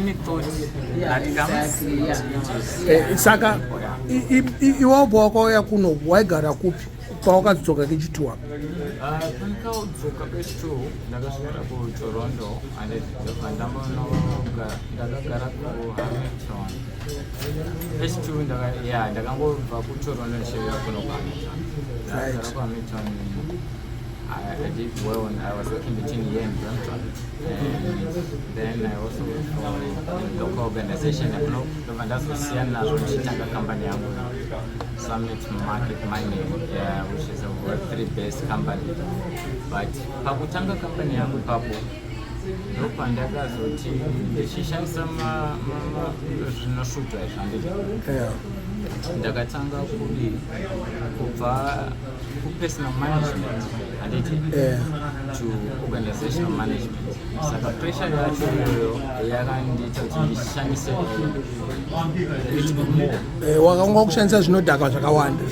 any thought that comes. Saka iwapo wakauya kuno waigara kupi pawakadzoka kechituwa? Pandakadzoka kechituwa ndakasvika kuToronto ndakagara kuHamilton. Kechituwa ndakangobva kuToronto ndichivira kuno kuHamilton. Ndakagara kuHamilton. I did well when I was working between here and Brampton, and then I also worked for a local organization. That's a company, Summit Market Mining, which is a Web3-based company. But pakutanga company yangu papo ndopa ndakazoti ndichishandisa zvinoshuta izvandii ndakatanga kubva personal management to organizational management. Saka pressure yacho iyoyo yakandiita kuti ndishandise wakanga kushandisa zvinodhaka zvakawanda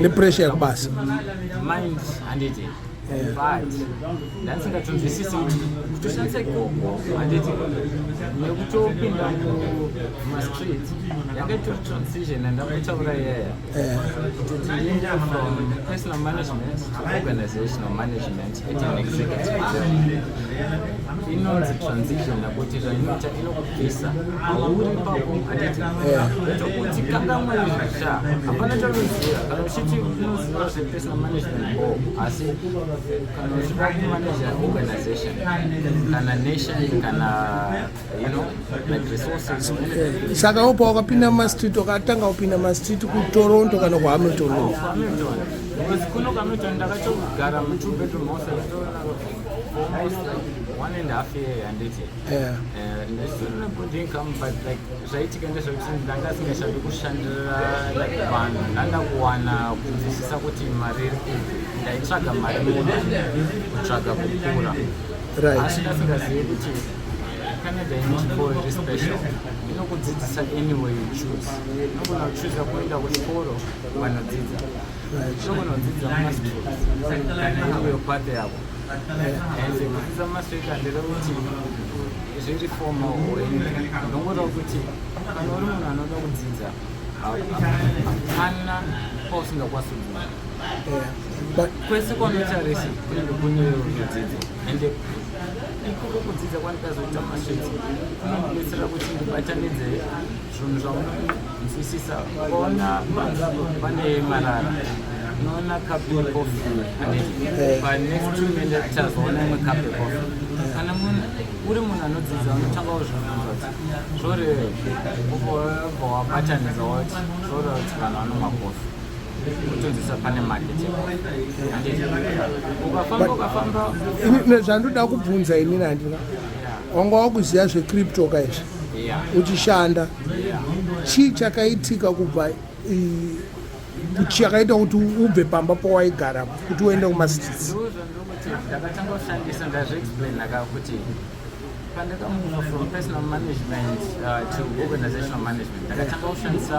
nepressure yakubasa mind handiti but ndandisingatonzwisisi kuti kutoshandisa ikoko handiti nekutopinda mumastreet yakaita transition andakutaura iyaya kuti tiende from personal management to organizational management at an executive level. Inonzi transition nakuti zvainoita inokubvisa hauri ipapo handiti tokuti kangamwe zvisha hapana tanoziva kana uchiti unoziva zvepersonal management asi kana uchida kumanage organization kana nation kana like resources. Saka upa wakapinda mumastreet wakatanga kupinda mumastreet kuToronto kana kuHamilton? kuHamilton because kuno kuHamilton ndakatogara mu2 bedroom house almost like 1.5 years handiti ndisina good income but like zvaitika ndezvekuti ndangasingashandi kushandira like vanhu ndandakuwana kunzwisisa kuti mari iri kupi ndaitsvaga mari muna kutsvaga kukura asi ndasingazivi kuti Canada inechikoro iri special inokudzidzisa anyway you choose. Inogona kuchuza kuenda kuchikoro vanodzidza inogona kudzidza mumastreet kana iriyo kwate yako ende kudzidza mumastreet handire kuti zviri formal or anything. Ndongoreva kuti kana uri munhu anoda kudzidza hapana pausingakwanisi kudzidza kwese kwanotarisi kunenge kune rudzidzo ende ikoko kudzidza kwandikazoita mastreet kunondibetsera kuti ndibatanidze zvinhu zvamunonzwisisa. Ukaona panzvimbo pane marara unoona kapu yekofi panext 2 minutes tazoona imwe kapu yekofi. Kana uri munhu anodzidza unotanga kuzvibvunza kuti zvoreve ubva wabatanidza wati zvoreva kuti vanhu vanomwa kofi kutonzisa pane market ukafamba nezvandoda kubvunza inini handina wanga wakuziva zvecrypto kaizvi uchishanda chii chakaitika kubva chakaita kuti ubve pamba pawaigara kuti uende kumastreets? ndakatanga kushandisa ndazviexplain kuti pandakamuva from personal management to organizational management ndakatanga kushandisa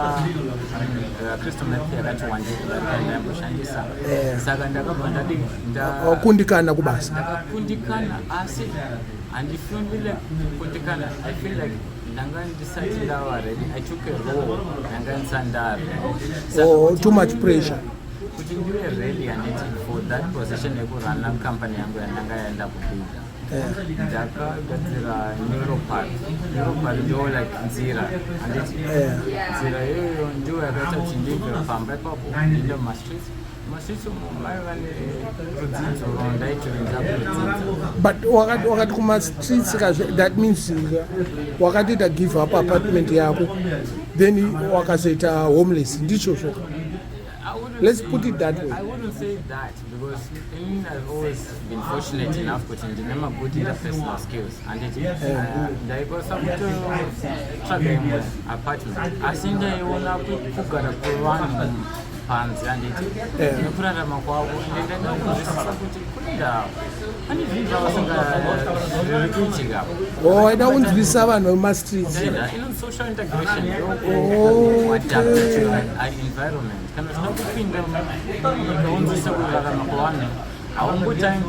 crystal meth yakati wandandamboshandisa saka ndakabva wakundikana kubasa. Ndakakundikana asi handifundile kundikana. I feel like ndanga ndisati ndava ready. I took a role ndanga ndisandari too much pressure kuti ndive ready handiti for that position yekurana company yangu yandanga yaenda kubuda. ndakagadzira neuropad ndo like nzira handiti nzira iyoyo ndiyo yakaita kuti ndibve pamba ipapo ndiende mumastreets umu maiva nerudzidzo rwandaitoenza kurudzidza. But wakati kumastreets that means wakatiita give up apartment yako then wakazoita homeless ndichozvo? Let's put it that way. I wouldn't say that because I've always been fortunate enough to have good interpersonal skills and ndaikosa kutotsvaga imwe apartment asi ndaiona kugara kwevanhu panze handiti nekurarama kwavo ende ndaida kunzwisisa kuti kune ndau pane zvinhu zvavasingazviri kuitika. Waida kunzwisisa vanhu vemumastreets social integration adapt to an environment. Kana zvina kupinda ukaunzisa kurarama kwavanhu haungotangi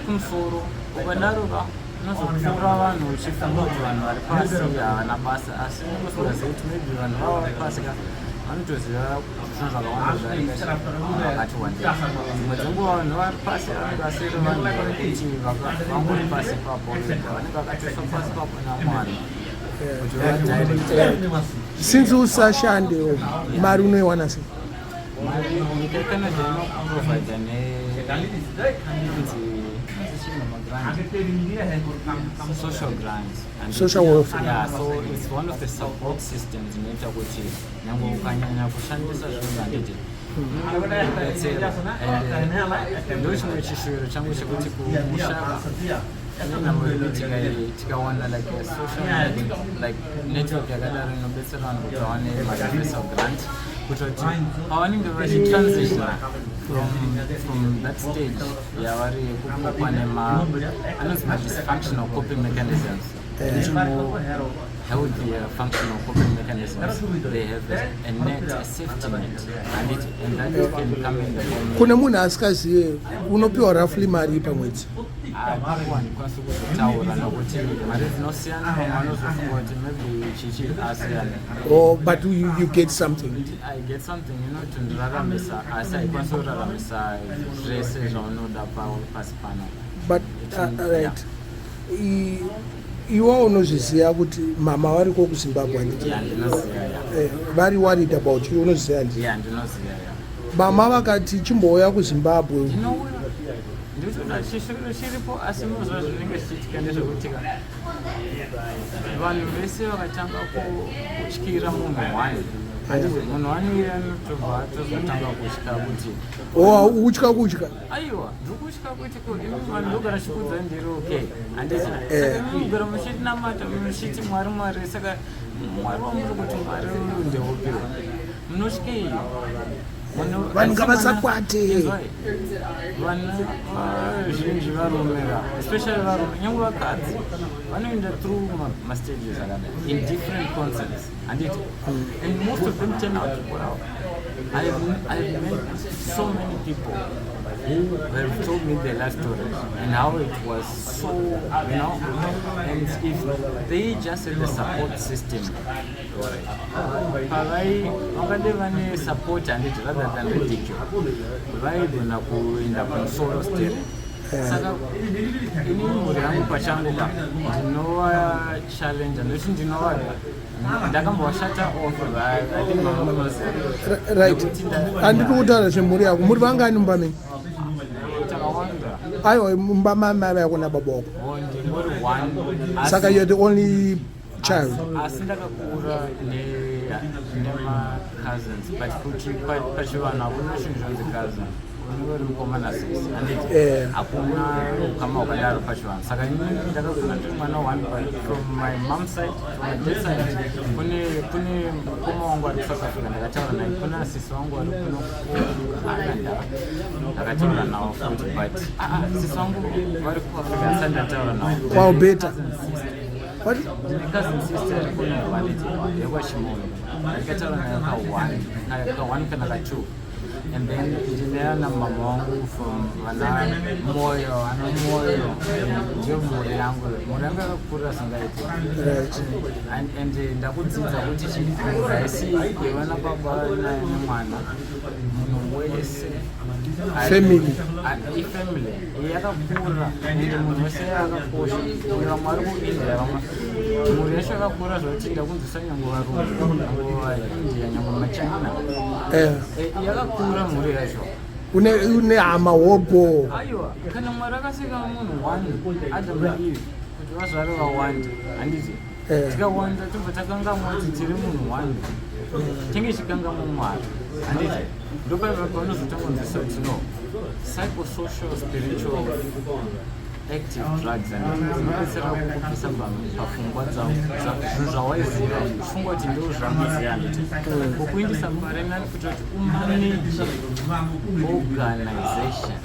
kumusoro ukadaroka unozopfuura vanhu uchifunga kuti vanhu vari pasi havana basa asi unozoziva kuti maybe vanhu vava vari pasi vanotoziva zvinhu zvakawanda zvavakati wandei. Dzimwe dzenguva vanhu vari pasi vanenge vasiri vanhu varikuti vangori pasi papo vanenge vakatoiswa pasi papo naMwari kuti vadirecte. Since usashandewo mari unoiwana sei? Mari nyika yeCanada inoprovide social grants and social welfare. Yeah, so it's one of the support systems inoita kuti nyange ukanyanya kushandisa zvinhu handiti Wedzera and ndo chimwe chishuviro changu chekuti kushaka tikawana like a social like network yakadaro inobetsera vanhu kuti vawane maspecial grant kutoti pavanenge vachitransition from that stage yavari yekukopa anonzi dysfunctional coping mechanisms healthier functional coping mechanisms. They have a net, a safety net, and that can come in the form. Kuna munhu asikaziye unopiwa roughly mari pamwedzi? Ndikwanisa kutaura nokuti mari dzinosiyana, vanozofunga kuti maybe chichi asiyana. Oh, but you get something. I get something, tondiraramisa asi haikwanisa kuraramisa zvese zvaunoda pasi pano. But right. Iwo unozviziva kuti mama variko kuZimbabwe handiti? Yeah, ndinoziva. Vari worried about you, unoziva handiti? Yeah, ndinoziva. Mama vakati chimbouya kuZimbabwe. Ndinouya. Ndinotoda chishuviro chiripo asi muzva zvinenge zvichiitika ndezvekutika vanhu vese vakatanga kutyira munhu wani. Munhu wani anotobva atozotanga kutya kuti utya aiwa ndikutya kuti vanhu ndogara chikudza ndiri okay handiti saka mugara muchitinamata muchiti mwari saka mwari wamuri kuti mwari ndeupiwa munotyei vanhu ngavasakwate vana vazhinji varomera especially varume nyange vakadzi vanoenda through mastages akadai in different concepts handiti and most of them turn out well. I've met so many people who have told me their life stories and how it was so, and if they just had the support system, vangade vane support and it rather than ridicule, vaigona kuenda kumusoro still. Saka ini mhuri yangu pachangu ndinova challenge ndochi ndinova ndakambowashata off I think mama knows right. Handiti kutaura zvemhuri yako, muri vangani mumba menyu? Takawanda. Aiwa, mumba mai vako nababa vako? Ndingori one. Saka you're the only child? Asi ndakakura nema-cousins but kuti pachivanhu hakuna chinhu zvinonzi cousin. Unongori mukomana sisi handiti hakuna ukama wakadaro pachivanhu saka ini ndakakura ndiri mwana one but from my mom side from my dad side kune mukoma wangu ari South Africa ndakataura naye kuna sisi wangu ari kuno ndakataura nawo futi but sisi wangu vari kuAfrica asati ndataura nawo wow better ndine cousin sister ari kuno handiti yekwachimono ndakataura naye ka1 kana ka2 and then ndineyana mama wangu from vana moyo ndio mhuri yangu yakakura singaiti and ndakudzidza kuti chinhu haisi kuiwana baba nemwana munhu wese family ifamily yakakura ende munhu wese yakakosha vamwe vari kuindia vamwe mhuri yacho yakakura zvekuti ndakunzwisa nyange varume vaindia nyange machina yakakura mhuri yacho une hama hopo. Aiwa kana mwari akasika munhu one Adam naEve kuti vazvare vawanda handiti tikawanda tobva takangamwa kuti tiri munhu one tinge chikangamo mwari handiti ndopaiva paunozotangonzisa kuti no psychosocial spiritual active drugs and dzinobetsera kukupisa pafungwa zvinhu zvawaiziva uchifunga kuti ndo zvamuziva handiti kukuindisa parenani kutoti umanage organization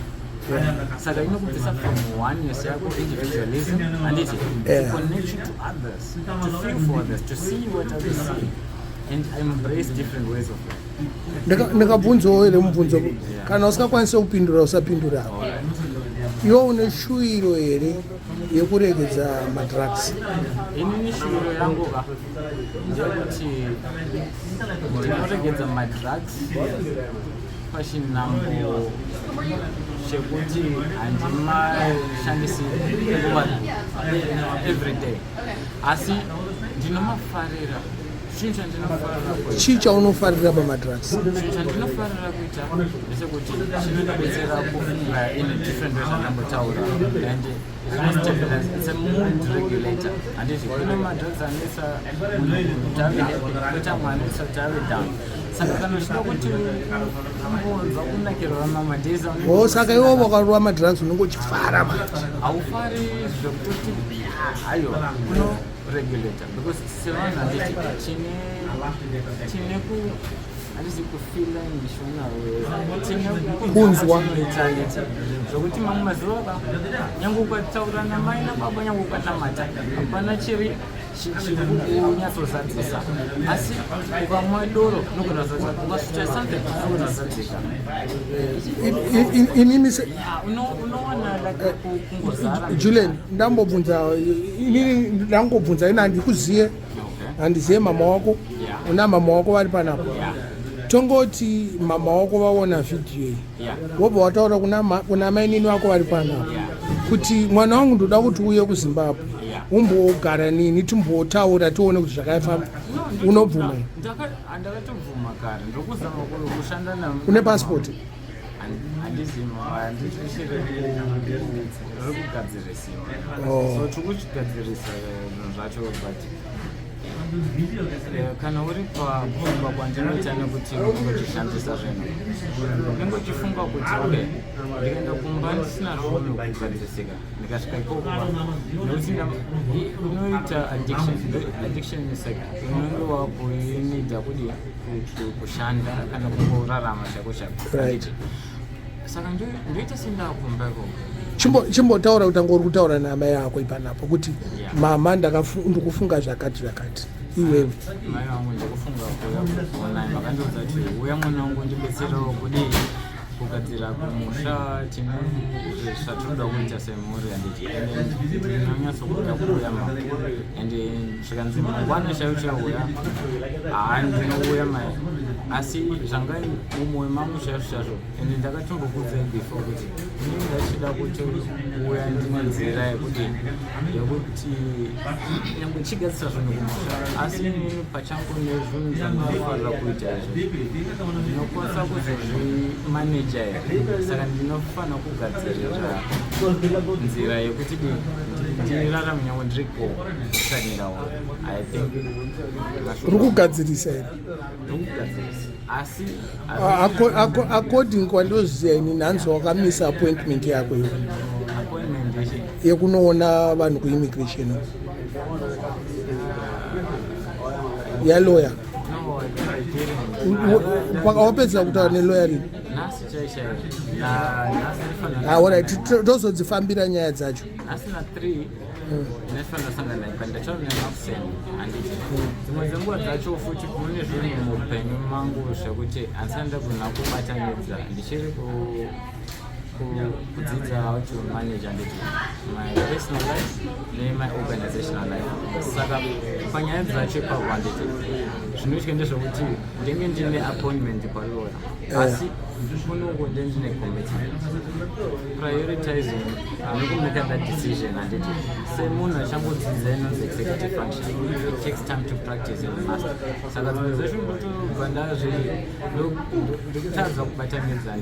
saka inokubvisa from oneness yako individualism handiti to connect you to others to feel for others to see what others see and embrace different ways of life. Ndakabvunzawo here mubvunzo kana usingakwanisa kupindura usapindura iwo une shuwiro here yekuregedza madrugs? Inini shuviro yangu ka ndeyekuti ndinoregedza madrugs pachinhambo chekuti handimashandisi everyday, asi ndinomafarira. Chii chaunofarira pamadrugs? Chandinofarira kuita ndechekuti chinondibetsera kufunga in a different way zvandambotaura, and it's a mood regulator. Handiti kune madrugs anesa munhu kuti ave kuita mwana kuti ave down. Saka kana uchida kuti umbonzwa kunakirwa mamadheza, saka iwo wakarova madrugs unenge uchifara manje. Haufari zvekutoti hayo kuno regulator, because sevanhu handiti tine handisi kufila mishona kunzwa zvokuti mamwe mazuva ka nyange ukataura namai nababa, nyange ukanamata hapana chiri kunyatsozadzisa, asi ukamwa doro nogona kuzadzisa, ukasvita something nogona kuzadzika. Inini unowana kungozara. Julian, ndangobvunza ina handikuziye, handiziye mama wako, una mama wako vari panapa. Tongoti mama wako vaona video iyi, wobva wataura kuna mainini wako vari panapa kuti mwana wangu ndoda kuti uye kuZimbabwe, umbogara nini timbotaura tione kuti zvakafamba. Unobvuma? Ndakatobvuma kare, ndokuzama kushanda na. Une passport? Handizima, ndichiri kugadzirisiwa, so tikuchigadzirisa zvinhu zvacho, but kana uri pakumba kwandinoita nekuti ndingochishandisa zvinhu, ndingochifunga kuti okay, ndikaenda kumba ndisina zvinhu kugadzirisika, ndikasvika ikoko nekuti unoita addiction saka unenge wakuinidha kudi kushanda kana kungorarama chako chako. Saka ndoita sendakumba ikoko. Chimbotaura kuti angori kutaura namai yako ipanapo kuti mama ndikufunga zvakati iwewe. Mai vangu ndikufunga kuona makandiudza kuti uya mwana wangu ndibetserawo kudi kugadzira kumusha, tine zvatinoda kuita semhuri, handiti ndinonyatsokuda kuuya ende zvikanzi mangwana chaivo chauya ndinouya mai, asi zvanga mumwoyo mangu chazvo ende ndakatombokudzai before kuti inini ndachida kuti uya ndine nzira yekuti nyange chigadzisa zvinhu kumusha, asi inini pachangu nezvinhu zvandinofarira kuita izvo ndinokwanisa kuzozvimanage. Saka ndinofanira kugadzirira nzira yekuti ndirarame nyange ndiriko kusanirawo. I think uri kugadzirisa here? Asi according kwandoziva ini nhanzi wakamisa appointment yako iyo yekunoona vanhu kuimmigration yalawyer. Wapedza kutaura nelawyer rini? Alright, tozodzifambira nyaya dzacho. Asina 3 nefana sangana pandataura nemakuseni, handiti dzimwe dzenguva dzacho futi mune zvinhu muupenyu mangu zvekuti handisanda kuna kubatanidza, ndichiri kudzidza how to manage handiti my personal life nemy organizational life. Saka panyaya dzacho ipapo handiti zvinoitwa ndezvekuti ndenge ndine appointment palawyer, asi kunongonde ndine commitment prioritizing nekumake that decision. Handiti semunhu achangodzidza inonzi executive function, it takes time to practice in the master. Saka dzimwe zvacho ndotobva ndikutadza kubatanidza.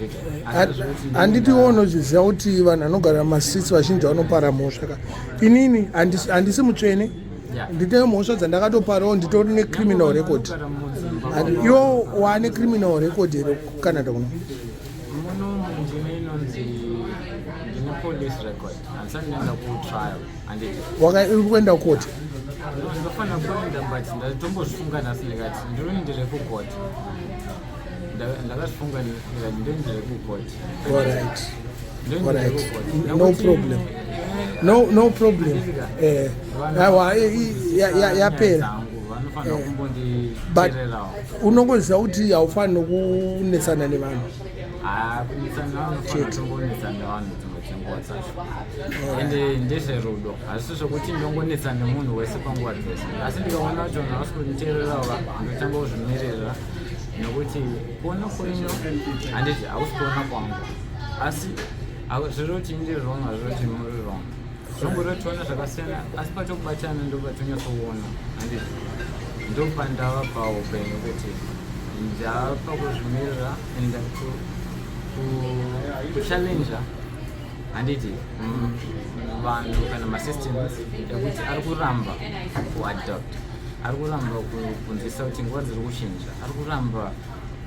Handiti unozviziva kuti vanhu vanogara mumastreets vazhinji vanopara mhosva. Inini handisi mutsvene, ndine mhosva dzandakatoparawo, nditori necriminal record. Iwo waane criminal record here kuCanada kuno? Muno ndine inonzi ndine police record, handisati ndaenda kutrial. Handiti uri kuenda kukoti? Ndofanira kuenda, but ndatombozvifunga nhasi ndikati ndiri kukoti, ndakazvifunga ndendiri kukoti. Alright, no problem. Yapera. But unongoziva kuti haufaniri kunetsana nevanhu. Kunetsana nevanhu panguva dzacho ende ndezverudo hazisi zvokuti ndongonetsa nemunhu wese panguva dzese asi ndikaona kuti vanhu vasi kunditeererawa ndotanga kuzvimirira nekuti kuona kwenyu handiti hausi kuona kwangu asi zviri kuti ndiri wrong hazviri kuti muri wrong zvongorotiona zvakasiyana asi patokubatana ndopatonyatsoona handiti ndopandava paupenyu kuti ndapa kuzvimirira enda kuchallenja handiti vanhu kana masystems ekuti ari kuramba kuadapt ari kuramba kunzwisa kuti nguva dziri kuchinja ari kuramba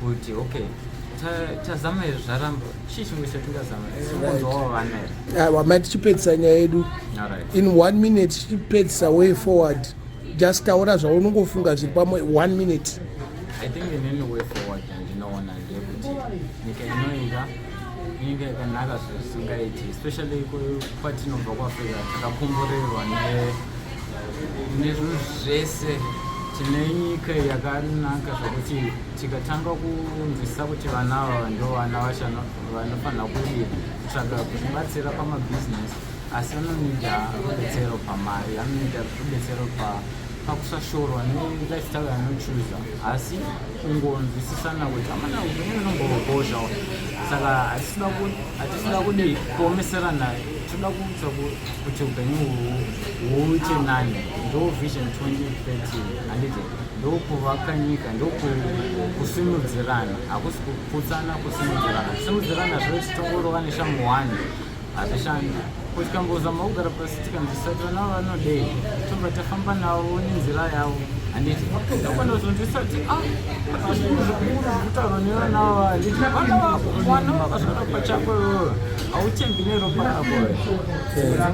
kuti okay tazama izvi zvaramba chii chimwe chatingazama simbonzwawo vana wamai tichipedzisa nyaya yedu in 1 minute tichipedzisa way forward just taura zvaunongofunga zviri pamwe 1 minute. I think inini way forward ndinoona ndeyekuti nyika inoika nyika yakanaka zvisingaiti especially kwatinobva kuafrica takakomborerwa nezvinhu zvese tine nyika yakanaka zvokuti tikatanga kunzwisa kuti vana ava ndo vana vanofanira kutsvaga kuzvibatsira pamabhizinesi asi vanonida rubetsero pamari vanonida rubetsero pakusashorwa nelifestyle yanochuza asi kungonzwisisana kuti amana upenyu unombogozha saka hatisida kudi kuomeserana toda kuudza kuti upenyu huite nani ndo vision 2030 handiti ndokuvaka nyika ndokusimudzirana hakusi kuputsana kusimudzirana zviro titongorova neshamu 1 hazvishandi tikambouzama kugara pasi tikanzwisati vana vanodei tobva tafamba navo nenzira yavo handiti ndokwana kuzonzwisa kuti zvekutaurwa nevana ava handiti vana vakazvara pachako ivoyo hautembi neropa rako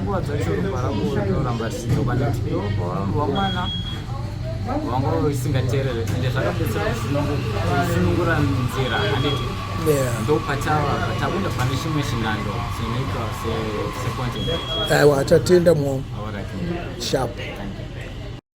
nguva dzacho ropa rako rinoramba richidzoka nekuti ivo pavarambwa mwana vanga isingateerere ende zvakabetsera kusunungura nzira handiti ndopatakuenda pane chimwe chinhando senyika secontinent aiwa tatenda mwo sharp